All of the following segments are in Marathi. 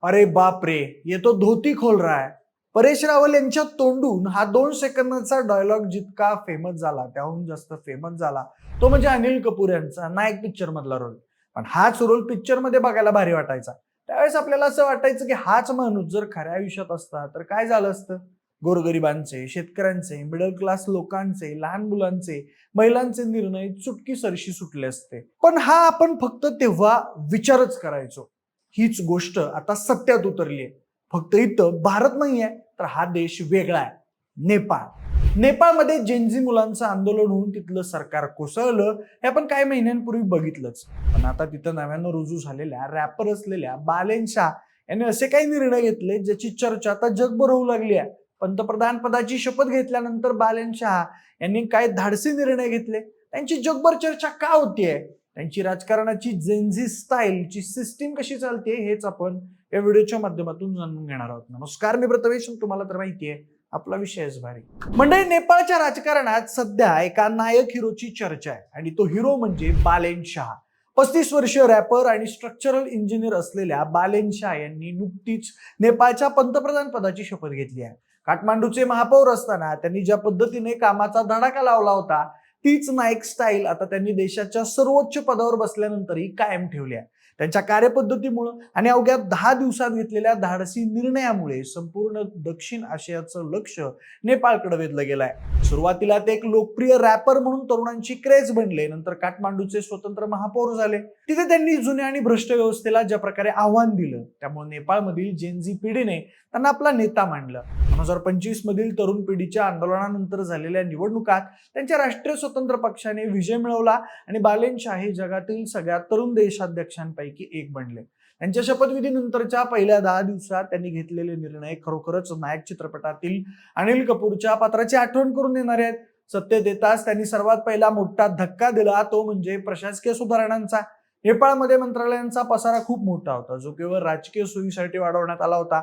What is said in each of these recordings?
अरे बाप रे, ये तो धोती खोल रहा है. परेश रावल यांच्या तोंडून हा 2 सेकंदाचा डायलॉग जितका फेमस झाला त्याहून जास्त फेमस झाला तो म्हणजे अनिल कपूर यांचा नायक पिक्चर मधला रोल. पण हाच रोल पिक्चर मध्ये बघायला भारी वाटायचा. त्यावेळेस आपल्याला असं वाटायचं की हाच माणूस जर खऱ्या आयुष्यात असता तर काय झालं असतं. गोरगरिबांचे, शेतकऱ्यांचे, मिडल क्लास लोकांचे, लहान मुलांचे, महिलांचे निर्णय चुटकी सरशी सुटले असते. पण हा आपण फक्त तेव्हा विचारच करायचो. हीच गोष्ट आता सत्यात उतरली आहे. फक्त इथं भारत नाही आहे तर हा देश वेगळा आहे. नेपाळ. नेपाळमध्ये जेनझी मुलांचं आंदोलन होऊन तिथलं सरकार कोसळलं हे आपण काही महिन्यांपूर्वी बघितलंच. पण आता तिथं नव्यानं रुजू झालेल्या रॅपर असलेल्या बालेन शाह यांनी असे काही निर्णय घेतले ज्याची चर्चा आता जगभर होऊ लागली आहे. पंतप्रधान पदाची शपथ घेतल्यानंतर बालेन शाह यांनी काय धाडसी निर्णय घेतले, त्यांची जगभर चर्चा का होतीये, त्यांची राजकारणाची जेनझी स्टाईलची सिस्टीम कशी चालते हेच आपण या व्हिडिओच्या माध्यमातून जाणून घेणार आहोत. नमस्कार, मी प्रथमेश. तुम्हाला तर माहितीये आपला विषयच भारी. मंडळी, नेपाळच्या राजकारणात सध्या एका नायक हिरोची चर्चा आहे आणि तो हिरो म्हणजे बालेन शाह. 35 वर्षीय रॅपर आणि स्ट्रक्चरल इंजिनियर असलेल्या बालेन शाह यांनी नुकतीच नेपाळच्या पंतप्रधान पदाची शपथ घेतली आहे. काठमांडूचे महापौर असताना त्यांनी ज्या पद्धतीने कामाचा धडाका लावला होता तीच नायक स्टाईल आता त्यांनी देशाच्या सर्वोच्च पदावर बसल्यानंतरही कायम ठेवली आहे. त्यांच्या कार्यपद्धतीमुळे आणि अवघ्या 10 दिवसात घेतलेल्या धाडसी निर्णयामुळे संपूर्ण दक्षिण आशियाचं लक्ष नेपाळकडे वेधलं गेलंय. सुरुवातीला ते एक लोकप्रिय रॅपर म्हणून तरुणांची क्रेज बनले, नंतर काठमांडूचे स्वतंत्र महापौर झाले. तिथे त्यांनी जुन्या आणि भ्रष्ट व्यवस्थेला ज्या प्रकारे आव्हान दिलं त्यामुळे नेपाळमधील जेनझी पिढीने त्यांना आपला नेता मानलं. 2025 मधील तरुण पिढीच्या आंदोलनानंतर झालेल्या निवडणुकात त्यांच्या राष्ट्रीय स्वतंत्र पक्षाने विजय मिळवला आणि बालेन शाह हे जगातील सगळ्यात तरुण देशाध्यक्षांपैकी एक बनले. त्यांच्या शपथविधीनंतरच्या पहिल्या 10 दिवसात त्यांनी घेतलेले निर्णय खरोखरच नायक चित्रपटातील अनिल कपूरच्या पात्राची आठवण करून देणारे आहेत. सत्तेत येताच त्यांनी सर्वात पहिला मोठा धक्का दिला तो म्हणजे प्रशासकीय सुधारणांचा. नेपाळमध्ये मंत्रालयांचा पसारा खूप मोठा होता जो केवळ राजकीय सोयीसाठी वाढवण्यात आला होता.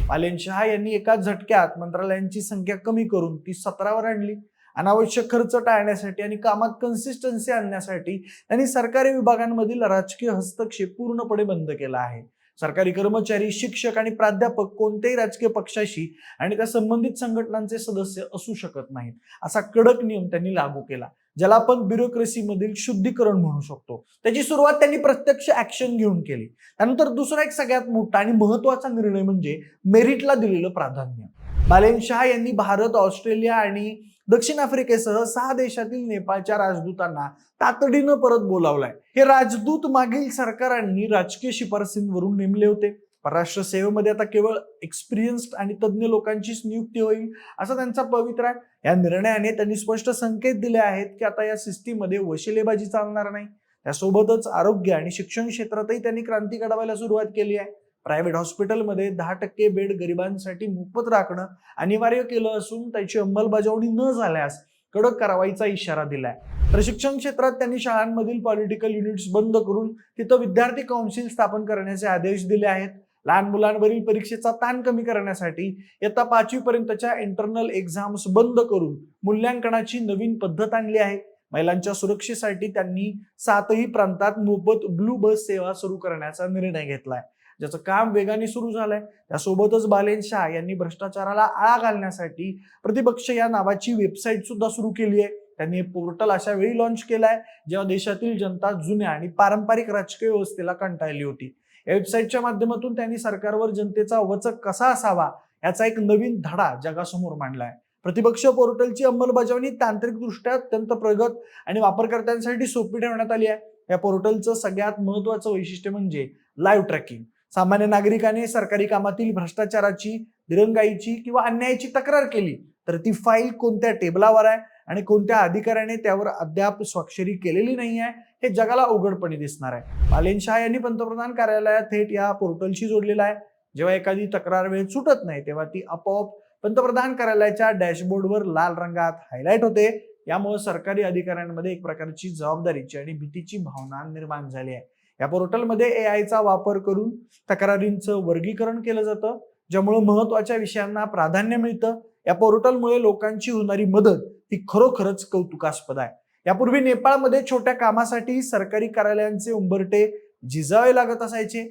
बालेन शाह यांनी एका झटक्यात मंत्रालयांची संख्या कमी करून ती 17 वर आणली. अनावश्यक खर्च टाळण्यासाठी आणि कामात कन्सिस्टन्सी आणण्यासाठी त्यांनी सरकारी विभागांमधील राजकीय हस्तक्षेप पूर्णपणे बंद केला आहे. सरकारी कर्मचारी, शिक्षक आणि प्राध्यापक कोणत्याही राजकीय पक्षाशी आणि त्या संबंधित संघटनांचे सदस्य असू शकत नाहीत असा कडक नियम त्यांनी लागू केला, ज्याला आपण ब्युरोक्रेसीमधील शुद्धीकरण म्हणू शकतो. त्याची सुरुवात त्यांनी प्रत्यक्ष ऍक्शन घेऊन केली. त्यानंतर दुसरा एक सगळ्यात मोठा आणि महत्त्वाचा निर्णय म्हणजे मेरिटला दिलेलं प्राधान्य. बालेन शाह यांनी भारत, ऑस्ट्रेलिया आणि दक्षिण आफ्रिकेसह 6 देशातील नेपाळच्या राजदूतांना तातडीनं परत बोलावलंय. हे राजदूत मागील सरकारांनी राजकीय शिफारसींवरून नेमले होते. परराष्ट्र सेवेमध्ये आता केवळ एक्सपिरियन्स्ड आणि तज्ज्ञ लोकांचीच नियुक्ती होईल असा त्यांचा पवित्रा आहे. या निर्णयाने त्यांनी स्पष्ट संकेत दिले आहेत की आता या सिस्टीममध्ये वशिलेबाजी चालणार नाही. त्यासोबतच आरोग्य आणि शिक्षण क्षेत्रातही त्यांनी क्रांती घडवायला सुरुवात केली आहे. प्रायव्हेट हॉस्पिटलमध्ये 10% बेड गरिबांसाठी मोफत राखणं अनिवार्य केलं असून त्याची अंमलबजावणी न झाल्यास कडक कारवाईचा इशारा दिलाय. प्रशिक्षण क्षेत्रात त्यांनी शाळांमधील पॉलिटिकल युनिट्स बंद करून तिथं विद्यार्थी काउन्सिल स्थापन करण्याचे आदेश दिले आहेत. लहान मुलांवरील परीक्षेचा ताण कमी करण्यासाठी इयत्ता 5वी पर्यंतच्या इंटरनल एक्झाम्स बंद करून मूल्यांकनाची नवीन पद्धत आणली आहे. महिलांच्या सुरक्षेसाठी त्यांनी 7ही प्रांतात मोफत ब्लू बस सेवा सुरू करण्याचा निर्णय घेतलाय, ज्याचं काम वेगाने सुरू झालंय. त्यासोबतच बालेन शाह यांनी भ्रष्टाचाराला आळा घालण्यासाठी प्रतिपक्ष या नावाची वेबसाईट सुद्धा सुरू केली आहे. त्यांनी पोर्टल अशा वेळी लॉन्च केलाय जेव्हा देशातील जनता जुन्या आणि पारंपरिक राजकीय व्यवस्थेला कंटाळली होती. या वेबसाईटच्या माध्यमातून त्यांनी सरकारवर जनतेचा वचक कसा असावा याचा एक नवीन धडा जगासमोर मांडलाय. प्रतिपक्ष पोर्टलची अंमलबजावणी तांत्रिकदृष्ट्या अत्यंत प्रगत आणि वापरकर्त्यांसाठी सोपी ठेवण्यात आली आहे. या पोर्टलचं सगळ्यात महत्त्वाचं वैशिष्ट्य म्हणजे लाईव्ह ट्रॅकिंग. सामान्य नागरिकाने सरकारी कामातील भ्रष्टाचाराची, दिरंगाईची किंवा अन्यायाची तक्रार केली तर ती फाईल कोणत्या टेबलावर आहे आणि कोणत्या अधिकाऱ्याने त्यावर अद्याप स्वाक्षरी केलेली नाही आहे हे जगाला उघडपणे दिसणार आहे. बालेन शाह यांनी पंतप्रधान कार्यालयात थेट या पोर्टलशी जोडलेला आहे. जेव्हा एखादी तक्रार वेळ सुटत नाही तेव्हा ती आपोआप पंतप्रधान कार्यालयाच्या डॅशबोर्डवर लाल रंगात हायलाइट होते. यामुळे सरकारी अधिकाऱ्यांमध्ये एक प्रकारची जबाबदारीची आणि भीतीची भावना निर्माण झाली आहे. या पोर्टलमध्ये एआयचा वापर करून तक्रारींचं वर्गीकरण केलं जातं, ज्यामुळे महत्त्वाच्या विषयांना प्राधान्य मिळतं. या पोर्टलमुळे लोकांची होणारी मदत ही खरोखरच कौतुकास्पद आहे. यापूर्वी नेपाळमध्ये छोट्या कामासाठी सरकारी कार्यालयांचे उंबरटे झिजावे लागत असायचे.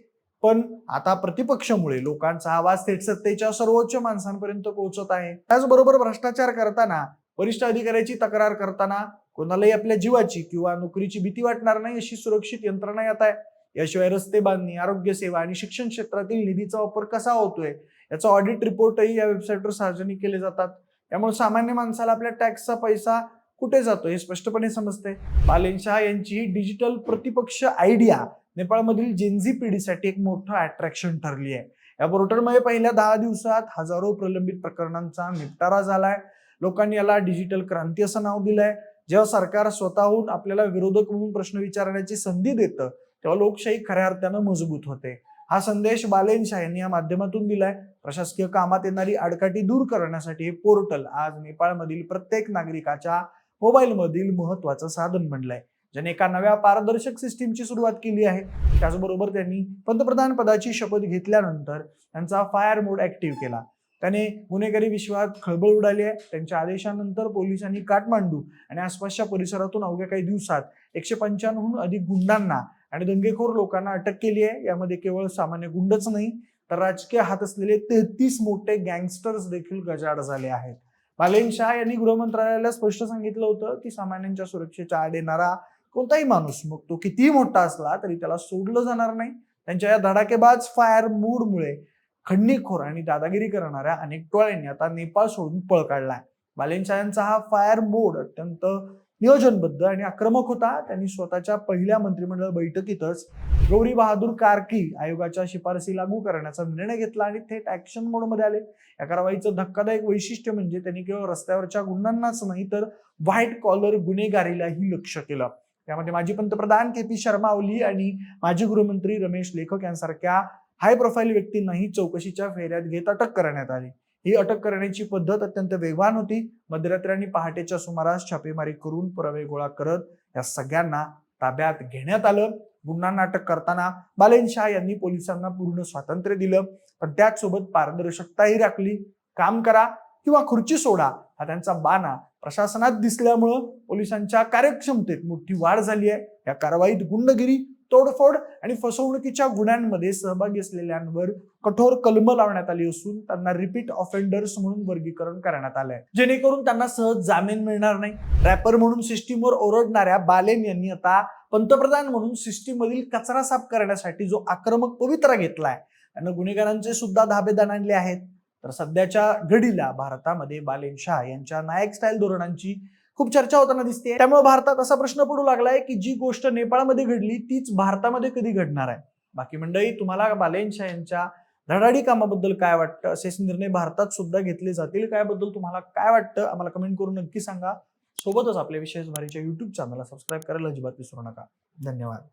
पण आता प्रतिपक्षामुळे लोकांचा आवाज थेट सत्तेच्या सर्वोच्च माणसांपर्यंत पोहोचत आहे. त्याचबरोबर भ्रष्टाचार करताना, वरिष्ठ अधिकाऱ्याची तक्रार करताना कोणालाही आपल्या जीवाची किंवा नोकरीची भीती वाटणार नाही अशी सुरक्षित यंत्रणा येत आहे. याशिवाय रस्ते बांधणी, आरोग्य सेवा आणि शिक्षण क्षेत्रातील निधीचा वापर कसा होतोय याचा ऑडिट रिपोर्टही या वेबसाईटवर सार्वजनिक केले जातात. त्यामुळे सामान्य माणसाला आपल्या टॅक्सचा पैसा कुठे जातो हे स्पष्टपणे समजते. बालेन शाह यांची ही डिजिटल प्रतिपक्ष आयडिया नेपाळमधील जेनझी पिढीसाठी एक मोठं अट्रॅक्शन ठरली आहे. या पोर्टलमध्ये पहिल्या 10 दिवसात हजारो प्रलंबित प्रकरणांचा निपटारा झालाय. लोकांनी याला डिजिटल क्रांती असं नाव दिलंय. जेव्हा सरकार स्वतःहून आपल्याला विरोधक म्हणून प्रश्न विचारण्याची संधी देतं तेव्हा लोकशाही खऱ्या अर्थानं मजबूत होते. हा संदेश बालेन शाह यांनी या माध्यमातून दिलाय. प्रशासकीय कामात येणारी आडकाठी दूर करण्यासाठी हे पोर्टल आज नेपाळमधील प्रत्येक नागरिकाच्या मोबाईलमधील महत्वाचं साधन बनलंय, ज्याने एका नव्या पारदर्शक सिस्टीमची सुरुवात केली आहे. त्याचबरोबर त्यांनी पंतप्रधान पदाची शपथ घेतल्यानंतर त्यांचा फायर मोड ऍक्टिव्ह केला. त्याने गुन्हेगारी विश्वात खळबळ उडाली आहे. त्यांच्या आदेशानंतर पोलिसांनी काठमांडू आणि आसपासच्या परिसरातून अवघ्या काही दिवसात 195हून अधिक गुंडांना आणि दंगेखोर लोकांना अटक केली आहे. यामध्ये केवळ सामान्य गुंडच नाही तर राजकीय हात असलेले 33 मोठे गँगस्टर्स देखील गजाआड झाले आहेत. बालेन शाह यांनी गृह मंत्रालयाला स्पष्ट सांगितलं होतं की सामान्यांच्या सुरक्षेच्या आड येणारा कोणताही माणूस, मग तो कितीही मोठा असला तरी त्याला सोडलं जाणार नाही. त्यांच्या या धडाकेबाज फायर मूडमुळे खंडणीखोर आणि दादागिरी करणाऱ्या अनेक टोळ्यांनी आता नेपाळ सोडून पळ काढलाय. बालेन शाह यांचा हा फायर मोड अत्यंत नियोजनबद्ध आणि आक्रमक होता. त्यांनी स्वतःच्या पहिल्या मंत्रिमंडळ बैठकीतच गौरी बहादूर कार्की आयोगाच्या शिफारसी लागू करण्याचा निर्णय घेतला आणि थेट ऍक्शन मोड मध्ये आले. या कारवाईचं धक्कादायक वैशिष्ट्य म्हणजे त्यांनी केवळ रस्त्यावरच्या गुंडांनाच नाही तर व्हाईट कॉलर गुन्हेगारीलाही लक्ष केलं. त्यामध्ये माजी पंतप्रधान के पी शर्मा ओली आणि माजी गृहमंत्री रमेश लेखक यांसारख्या हाय प्रोफाईल व्यक्तींनाही चौकशीच्या फेऱ्यात घेत अटक करण्यात आली. ही अटक करण्याची पद्धत अत्यंत वेगवान होती. मध्यरात्री आणि पहाटेच्या सुमारास छापेमारी करून पुरावे गोळा करत या सगळ्यांना ताब्यात घेण्यात आलं. गुंडांना अटक करताना बालेन शाह यांनी पोलिसांना पूर्ण स्वातंत्र्य दिलं, पण त्याचसोबत पारदर्शकताही राखली. काम करा किंवा खुर्ची सोडा हा त्यांचा बाणा प्रशासनात दिसल्यामुळं पोलिसांच्या कार्यक्षमतेत मोठी वाढ झाली आहे. या कारवाईत गुंडगिरी, तोडफोड आणि फसवणुकीच्या गुन्ह्यांमध्ये सहभागी असलेल्यांवर कठोर कलम लावण्यात आली असून त्यांना रिपीट ऑफेंडर्स म्हणून वर्गीकरण करण्यात आलंय, जेणेकरून त्यांना सहज जामीन मिळणार नाही. रॅपर म्हणून सिस्टीमवर ओरडणाऱ्या बालेन यांनी आता पंतप्रधान म्हणून सिस्टीम मधील कचरा साफ करण्यासाठी जो आक्रमक पवित्रा घेतलाय त्यानं गुन्हेगारांचे सुद्धा धाबे दणाणले आहेत. तर सध्याच्या घडीला भारतामध्ये बालेन शाह यांच्या नायक स्टाईल धोरणांची खूप चर्चा होताना दिसते. त्यामुळे भारतात असा प्रश्न पडू लागलाय की जी गोष्ट नेपाळमध्ये घडली तीच भारतामध्ये कधी घडणार आहे. बाकी मंडळी, तुम्हाला बालेन शाह यांच्या धडाडी कामाबद्दल काय वाटतं? असेच निर्णय भारतात सुद्धा घेतले जातील काय बद्दल तुम्हाला काय वाटतं आम्हाला कमेंट करून नक्की सांगा. सोबतच आपल्या विशेष भारीच्या YouTube चॅनलला सबस्क्राईब करायला अजिबात विसरू नका. धन्यवाद.